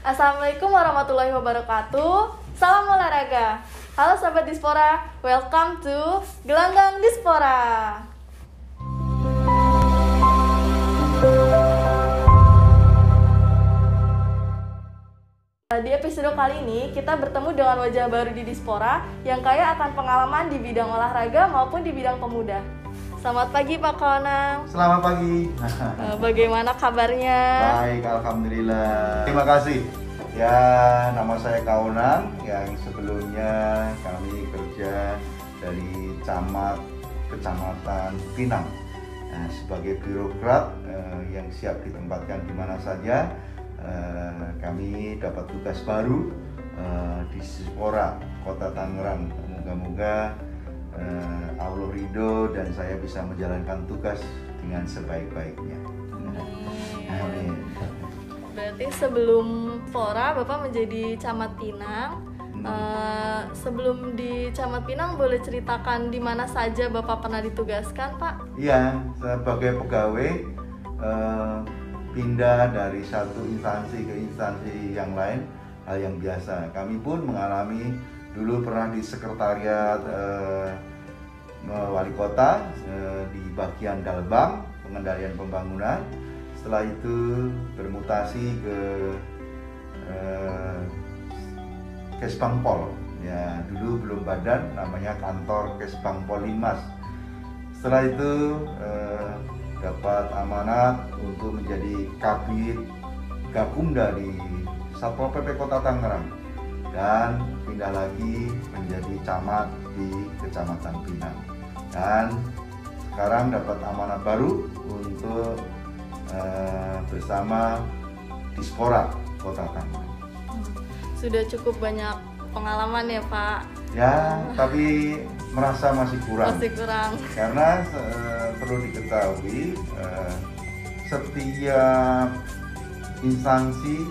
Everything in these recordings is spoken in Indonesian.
Assalamualaikum warahmatullahi wabarakatuh. Salam olahraga. Halo Sobat Dispora, welcome to Gelanggang Dispora. Di episode kali ini, kita bertemu dengan wajah baru di Dispora yang kaya akan pengalaman di bidang olahraga maupun di bidang pemuda. Selamat pagi Pak Kaunang. Selamat pagi. Bagaimana kabarnya? Baik, alhamdulillah. Terima kasih. Ya, nama saya Kaunang yang sebelumnya kami kerja dari camat Kecamatan Pinang sebagai birokrat yang siap ditempatkan di mana saja. Kami dapat tugas baru di Dispora Kota Tangerang. Moga-moga Allah ridho dan saya bisa menjalankan tugas dengan sebaik-baiknya. Amin. Berarti sebelum Fora Bapak menjadi Camat Pinang. Sebelum di Camat Pinang boleh ceritakan di mana saja Bapak pernah ditugaskan, Pak? Iya, sebagai pegawai pindah dari satu instansi ke instansi yang lain, hal yang biasa. Kami pun mengalami dulu pernah di sekretariat wali kota di bagian Dalbang, pengendalian pembangunan. Setelah itu bermutasi ke Kesbangpol. Ya, dulu belum badan, namanya kantor Kesbangpol Limas. Setelah itu dapat amanat untuk menjadi Kabid Gakumda di Satpol PP Kota Tangerang dan pindah lagi menjadi camat di Kecamatan Pinang, dan sekarang dapat amanat baru untuk bersama Dispora Kota Tangerang. Sudah cukup banyak pengalaman ya Pak? Ya, tapi merasa masih kurang. Karena perlu diketahui setiap instansi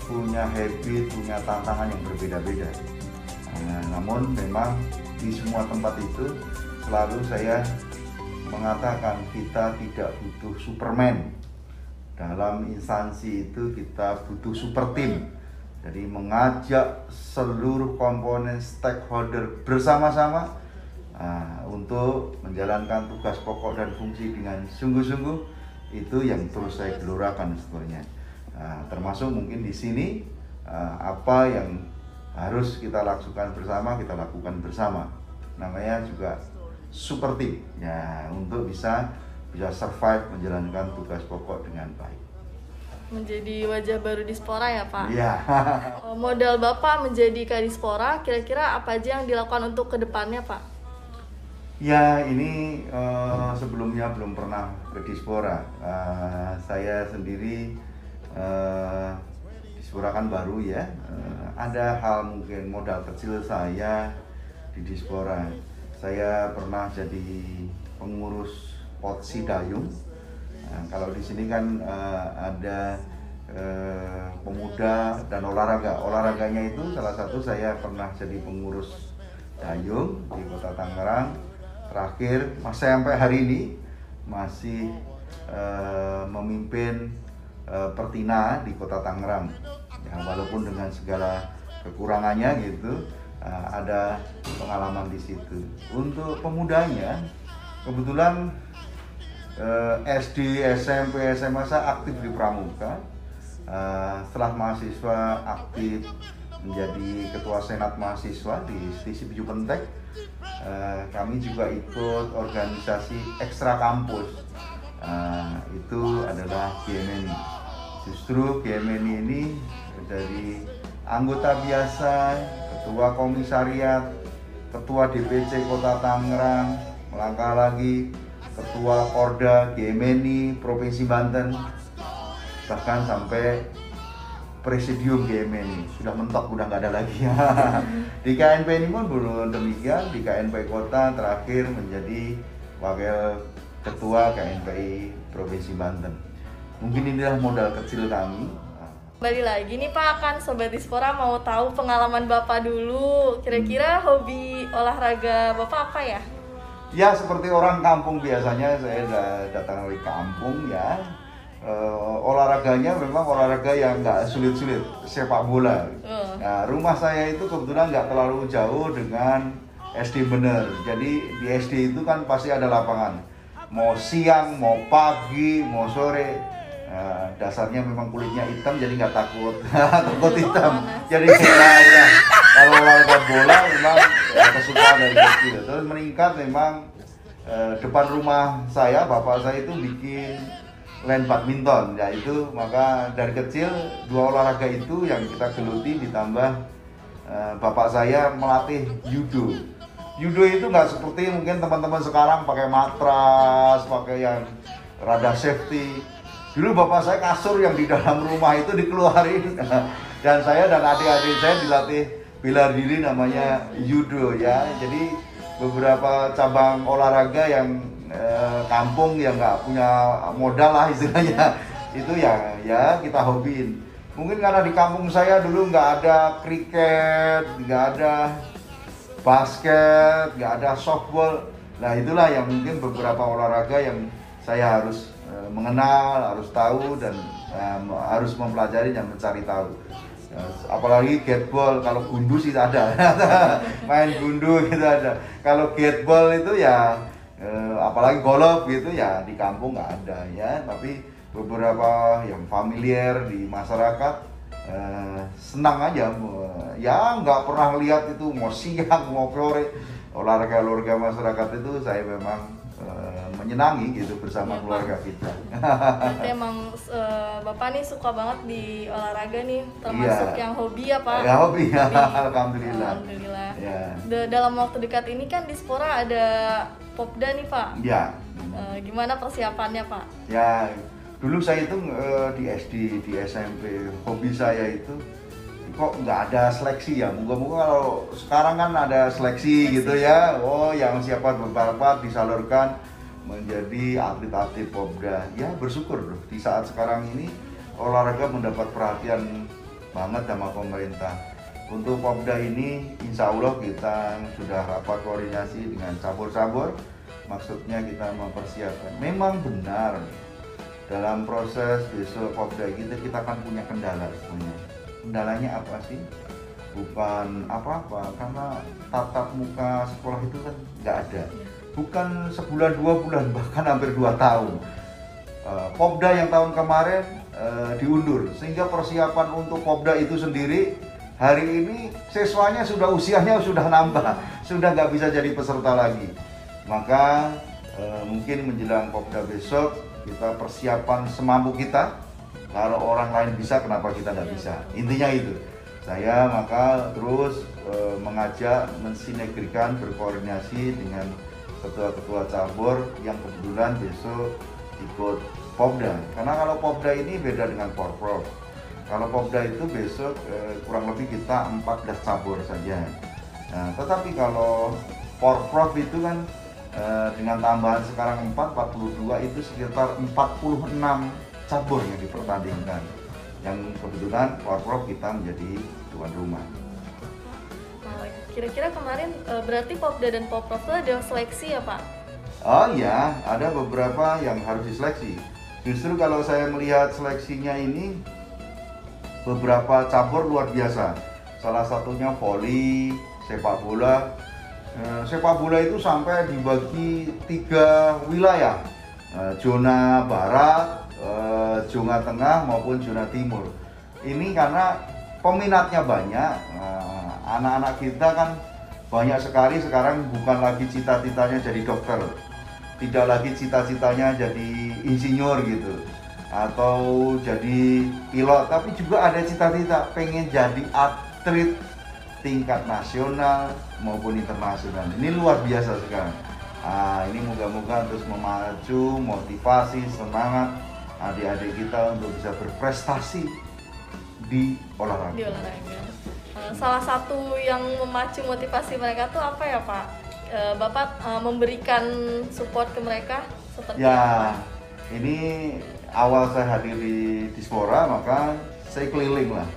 punya habit, punya tantangan yang berbeda-beda. Namun memang di semua tempat itu selalu saya mengatakan kita tidak butuh Superman. Dalam instansi itu kita butuh super team. Jadi mengajak seluruh komponen stakeholder bersama-sama untuk menjalankan tugas pokok dan fungsi dengan sungguh-sungguh, itu yang terus saya gelurakan sebetulnya. Termasuk mungkin di sini apa yang harus kita lakukan bersama, kita lakukan bersama. Namanya juga super team ya, untuk bisa survive menjalankan tugas pokok dengan baik. Menjadi wajah baru Dispora ya Pak? Iya. Modal Bapak menjadi Kadispora, kira-kira apa aja yang dilakukan untuk kedepannya Pak? Ya, ini sebelumnya belum pernah ke Dispora. Saya sendiri Dispora kan baru ya. Ada hal mungkin modal kecil saya di Dispora. Saya pernah jadi pengurus Potsi Dayung. Kalau di sini kan ada pemuda dan olahraga. Olahraganya itu salah satu saya pernah jadi pengurus Dayung di Kota Tangerang. Terakhir sampai hari ini masih memimpin Pertina di Kota Tangerang. Ya, walaupun dengan segala kekurangannya gitu, ada pengalaman di situ. Untuk pemudanya, kebetulan SD, SMP, SMA saya aktif di Pramuka. Setelah mahasiswa aktif menjadi ketua senat mahasiswa di Sipiju Pentek. Kami juga ikut organisasi ekstra kampus. Itu adalah GMNI. Justru GMNI ini dari anggota biasa, ketua komisariat, ketua DPC Kota Tangerang, melangkah lagi ketua Porda GMNI Provinsi Banten, bahkan sampai presidium GMNI. Sudah mentok, udah nggak ada lagi. Di KNPI pun belum demikian. Di KNPI Kota terakhir menjadi wakil ketua KNPI Provinsi Banten. Mungkin inilah modal kecil kami. Kembali lagi nih Pak, kan Sobat Dispora mau tahu pengalaman Bapak dulu. Kira-kira hobi olahraga Bapak apa ya? Ya, seperti orang kampung biasanya saya datang dari kampung ya. olahraganya memang olahraga yang nggak sulit-sulit, sepak bola. Nah, rumah saya itu kebetulan nggak terlalu jauh dengan SD bener. Jadi di SD itu kan pasti ada lapangan. Mau siang, mau pagi, mau sore. Nah, dasarnya memang kulitnya hitam jadi nggak takut, takut hitam. Jadi ya, kalau olahraga bola memang kesukaan dari kecil. Terus meningkat memang depan rumah saya, bapak saya itu bikin len badminton, yaitu maka dari kecil dua olahraga itu yang kita geluti, ditambah bapak saya melatih judo. Judo itu nggak seperti mungkin teman-teman sekarang pakai matras, pakai yang rada safety. Dulu bapak saya kasur yang di dalam rumah itu dikeluarin dan saya dan adik-adik saya dilatih bela diri namanya judo ya. Jadi beberapa cabang olahraga yang kampung yang nggak punya modal lah istilahnya itu ya kita hobiin. Mungkin karena di kampung saya dulu nggak ada kriket, nggak ada basket, nggak ada softball. Nah itulah yang mungkin beberapa olahraga yang saya harus mengenal, harus tahu dan harus mempelajari dan mencari tahu. Apalagi gateball, kalau gundu sih ada main gundu gitu ada. Kalau gateball itu ya apalagi golf gitu ya di kampung nggak ada ya, tapi beberapa yang familiar di masyarakat senang aja ya, nggak pernah lihat itu mau siang mau sore. Olahraga masyarakat itu saya memang menyenangi gitu bersama keluarga kita. Berarti emang Bapak nih suka banget di olahraga nih, termasuk yang hobi ya Pak? Ya hobi. Alhamdulillah. Alhamdulillah. Ya. Dalam waktu dekat ini kan di Spora ada Popda nih Pak. Ya. Gimana persiapannya Pak? Ya, dulu saya itu di SD, di SMP, hobi saya itu kok nggak ada seleksi ya. Moga-moga kalau sekarang kan ada seleksi gitu ya. Oh, yang siapa berbakat disalurkan menjadi atlet-atlet Popda. Ya bersyukur loh di saat sekarang ini olahraga mendapat perhatian banget sama pemerintah. Untuk Popda ini insya Allah kita sudah rapat koordinasi dengan cabur-cabur. Maksudnya kita mempersiapkan. Memang benar dalam proses besok Popda kita akan punya kendala sebenarnya. Kendalanya apa sih? Bukan apa-apa, karena tatap muka sekolah itu kan nggak ada. Bukan sebulan, 2 bulan, bahkan hampir 2 tahun. Popda yang tahun kemarin diundur, sehingga persiapan untuk Popda itu sendiri hari ini siswanya sudah usianya sudah nambah, sudah nggak bisa jadi peserta lagi. Maka mungkin menjelang Popda besok kita persiapan semampu kita. Kalau orang lain bisa, kenapa kita nggak bisa? Intinya itu. Saya maka terus mengajak, mensinergikan, berkoordinasi dengan ketua-ketua cabur yang kebetulan besok ikut Popda. Karena kalau Popda ini beda dengan Porprov. Kalau Popda itu besok kurang lebih kita 14 cabur saja. Nah, tetapi kalau Porprov itu kan dengan tambahan sekarang 42 itu sekitar 46 cabur yang dipertandingkan, yang kebetulan Porprov kita menjadi tuan rumah. Kira-kira kemarin berarti Popda dan Porprov itu ada seleksi ya Pak? Oh iya, ada beberapa yang harus diseleksi. Justru kalau saya melihat seleksinya ini beberapa cabur luar biasa. Salah satunya voli, sepak bola. Sepak bola itu sampai dibagi 3 wilayah, zona barat, zona tengah maupun zona timur. Ini karena peminatnya banyak. Anak-anak kita kan banyak sekali sekarang bukan lagi cita-citanya jadi dokter, tidak lagi cita-citanya jadi insinyur gitu atau jadi pilot, tapi juga ada cita-cita pengen jadi atlet tingkat nasional maupun internasional. Ini luar biasa sekarang. Ini moga-moga terus memacu, motivasi, semangat adik-adik kita untuk bisa berprestasi di olahraga. Di olahraga. Salah satu yang memacu motivasi mereka tuh apa ya Pak? Bapak memberikan support ke mereka seperti ya, apa? Ini awal saya hadir di Dispora maka saya keliling lah.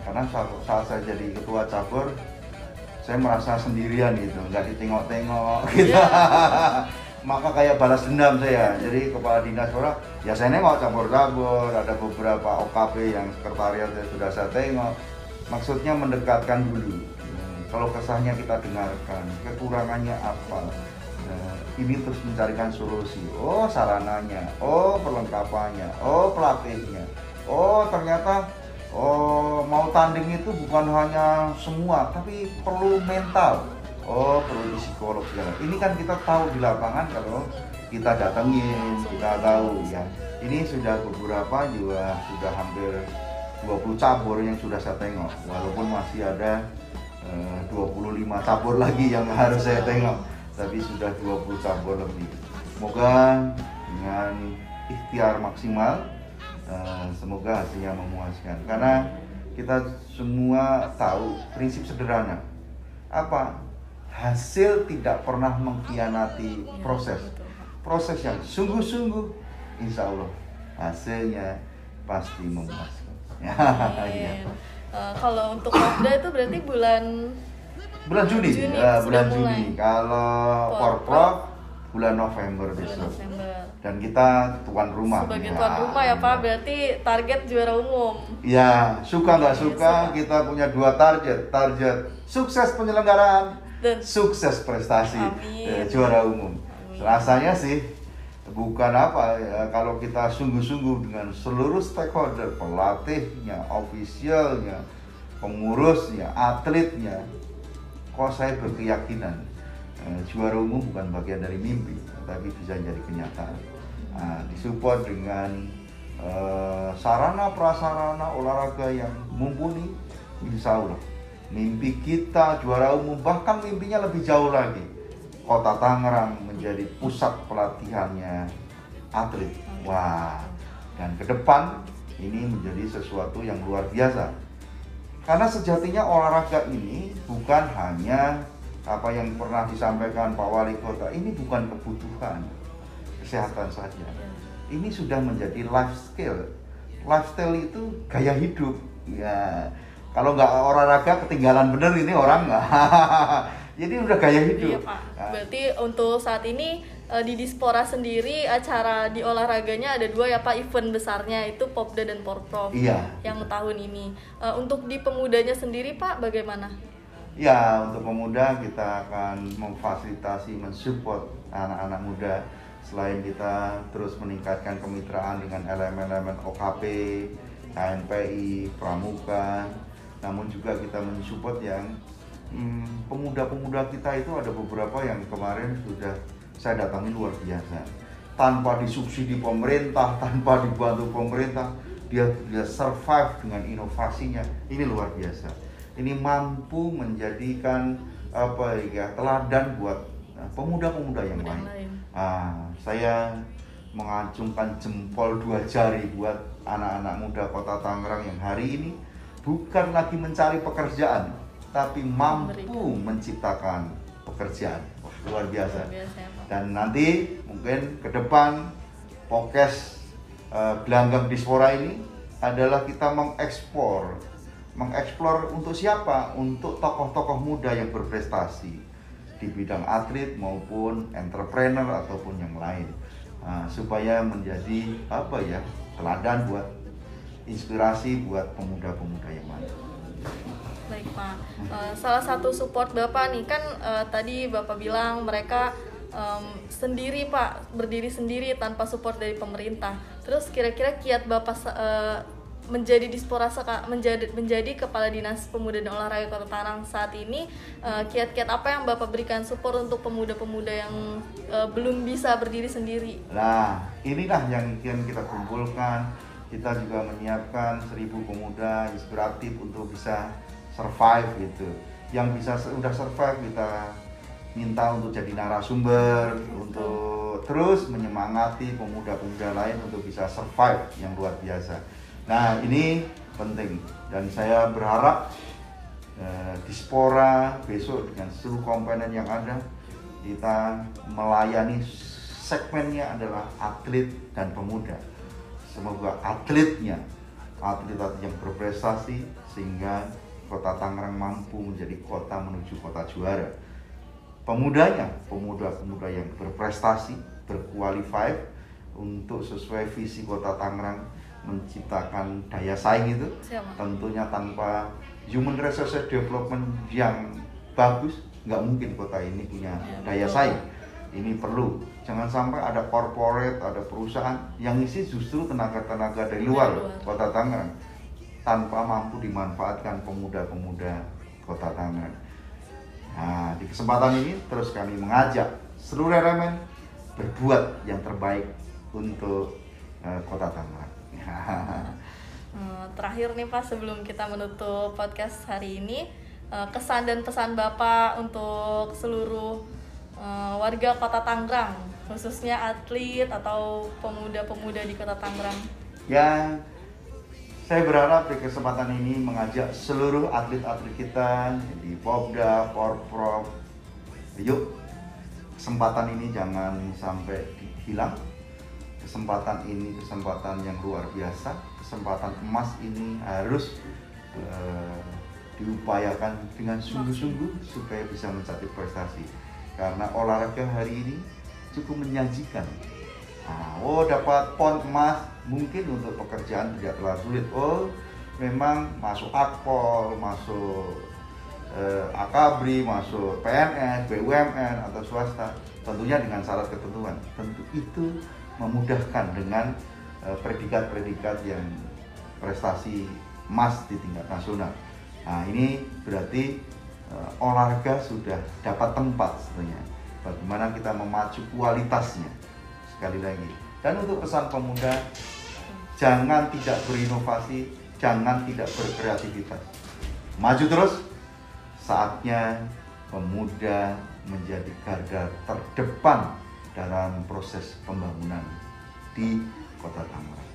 Karena saat saya jadi ketua cabur saya merasa sendirian gitu, nggak ditengok-tengok gitu. maka kayak balas dendam saya. Jadi kepala dinas ora, ya saya nengok cabur-cabur, ada beberapa OKP yang sekretariat sudah saya tengok. Maksudnya mendekatkan dulu. Kalau kesahnya kita dengarkan, kekurangannya apa. Ini terus mencarikan solusi. Oh sarananya, oh perlengkapannya, oh pelatihnya. Oh ternyata mau tanding itu bukan hanya semua, tapi perlu mental. Oh perlu psikolog segala. Ini kan kita tahu di lapangan kalau kita datengin, kita tahu ya. Ini sudah beberapa juga sudah hampir 20 cabur yang sudah saya tengok. Walaupun masih ada 25 cabur lagi yang harus saya tengok, tapi sudah 20 cabur lebih. Semoga dengan ikhtiar maksimal, semoga hasilnya memuaskan. Karena kita semua tahu prinsip sederhana, apa? Hasil tidak pernah mengkhianati proses. Proses yang sungguh-sungguh, insya Allah hasilnya pasti memuaskan. Ya. Kalau untuk Popda itu berarti bulan Juni ya, bulan Juni. Kalau Porprov bulan November besok. Dan kita tuan rumah. Sebagai tuan rumah ya Pak, berarti target juara umum. Ya, suka nggak suka kita punya dua target. Target sukses penyelenggaraan dan sukses prestasi juara umum. Rasanya sih bukan apa ya, kalau kita sungguh-sungguh dengan seluruh stakeholder, pelatihnya, ofisialnya, pengurusnya, atletnya, kok saya berkeyakinan juara umum bukan bagian dari mimpi, tapi bisa jadi kenyataan. Disupport dengan sarana prasarana olahraga yang mumpuni, insya Allah mimpi kita juara umum, bahkan mimpinya lebih jauh lagi. Kota Tangerang menjadi pusat pelatihannya atlet. Wah, dan ke depan ini menjadi sesuatu yang luar biasa. Karena sejatinya olahraga ini bukan hanya apa yang pernah disampaikan Pak Wali Kota, ini bukan kebutuhan kesehatan saja. Ini sudah menjadi life skill. Lifestyle itu gaya hidup. Ya, kalau nggak olahraga ketinggalan bener ini orang nggak. Jadi udah gaya hidup. Iya Pak. Berarti untuk saat ini di Dispora sendiri acara di olahraganya ada dua ya Pak, event besarnya itu Popda dan Porprov. Iya. Yang tahun ini. Untuk di pemudanya sendiri Pak bagaimana? Ya, untuk pemuda kita akan memfasilitasi, mensupport anak-anak muda. Selain kita terus meningkatkan kemitraan dengan elemen-elemen OKP, KNPI, Pramuka, namun juga kita mensupport yang pemuda-pemuda kita itu ada beberapa yang kemarin sudah saya datangi luar biasa. Tanpa disubsidi pemerintah, tanpa dibantu pemerintah, dia survive dengan inovasinya. Ini luar biasa. Ini mampu menjadikan teladan buat pemuda-pemuda yang lain. Saya mengacungkan jempol 2 jari buat anak-anak muda Kota Tangerang yang hari ini bukan lagi mencari pekerjaan, tapi mampu menciptakan pekerjaan. Wah, luar biasa. Dan nanti mungkin ke depan podcast Gelanggang Dispora ini adalah kita mengeksplor untuk siapa? Untuk tokoh-tokoh muda yang berprestasi di bidang atlet maupun entrepreneur ataupun yang lain, supaya menjadi teladan buat inspirasi buat pemuda-pemuda yang lain. Baik Pak, salah satu support Bapak nih kan tadi Bapak bilang mereka sendiri Pak, berdiri sendiri tanpa support dari pemerintah. Terus kira-kira kiat Bapak menjadi Dispora menjadi Kepala Dinas Pemuda dan Olahraga Kota Tangerang saat ini, kiat-kiat apa yang Bapak berikan support untuk pemuda-pemuda yang belum bisa berdiri sendiri? Nah, inilah yang kita kumpulkan. Kita juga menyiapkan 1000 pemuda inspiratif untuk bisa survive gitu. Yang bisa udah survive kita minta untuk jadi narasumber, untuk terus menyemangati pemuda-pemuda lain untuk bisa survive yang luar biasa. Nah, ini penting dan saya berharap Dispora besok dengan seluruh komponen yang ada kita melayani segmennya adalah atlet dan pemuda. Semoga atlet yang berprestasi sehingga Kota Tangerang mampu menjadi kota menuju kota juara. pemuda-pemuda yang berprestasi, berqualified untuk sesuai visi Kota Tangerang menciptakan daya saing itu. Siapa? Tentunya tanpa human resource development yang bagus nggak mungkin kota ini punya daya saing. Ini perlu, jangan sampai ada corporate, ada perusahaan yang isi justru tenaga-tenaga dari luar Kota Tangerang tanpa mampu dimanfaatkan pemuda-pemuda Kota Tangerang. Nah, di kesempatan ini terus kami mengajak seluruh elemen berbuat yang terbaik untuk Kota Tangerang. Terakhir nih Pak, sebelum kita menutup podcast hari ini, kesan dan pesan Bapak untuk seluruh warga Kota Tangerang, khususnya atlet atau pemuda-pemuda di Kota Tangerang. Ya, saya berharap di kesempatan ini mengajak seluruh atlet-atlet kita di Popda, Porprov, yuk kesempatan ini jangan sampai hilang. Kesempatan ini kesempatan yang luar biasa, kesempatan emas ini harus diupayakan dengan sungguh-sungguh supaya bisa mencapai prestasi. Karena olahraga hari ini cukup menyajikan. Dapat pon emas, mungkin untuk pekerjaan tidak terlalu sulit. Memang masuk Akpol, masuk Akabri, masuk PNS, BUMN atau swasta, tentunya dengan syarat ketentuan. Tentu itu memudahkan dengan predikat-predikat yang prestasi emas di tingkat nasional. Nah, ini berarti olahraga sudah dapat tempat sebenarnya. Bagaimana kita memacu kualitasnya sekali lagi. Dan untuk pesan pemuda, jangan tidak berinovasi, jangan tidak berkreativitas. Maju terus. Saatnya pemuda menjadi garda terdepan dalam proses pembangunan di Kota Tangerang.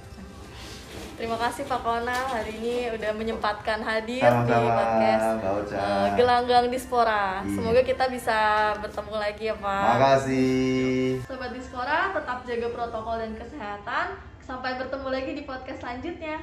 Terima kasih Pak Kona hari ini udah menyempatkan hadir Sama-sama, di podcast Gelanggang Dispora. Iya. Semoga kita bisa bertemu lagi ya Pak. Makasih. Sobat Dispora, tetap jaga protokol dan kesehatan. Sampai bertemu lagi di podcast selanjutnya.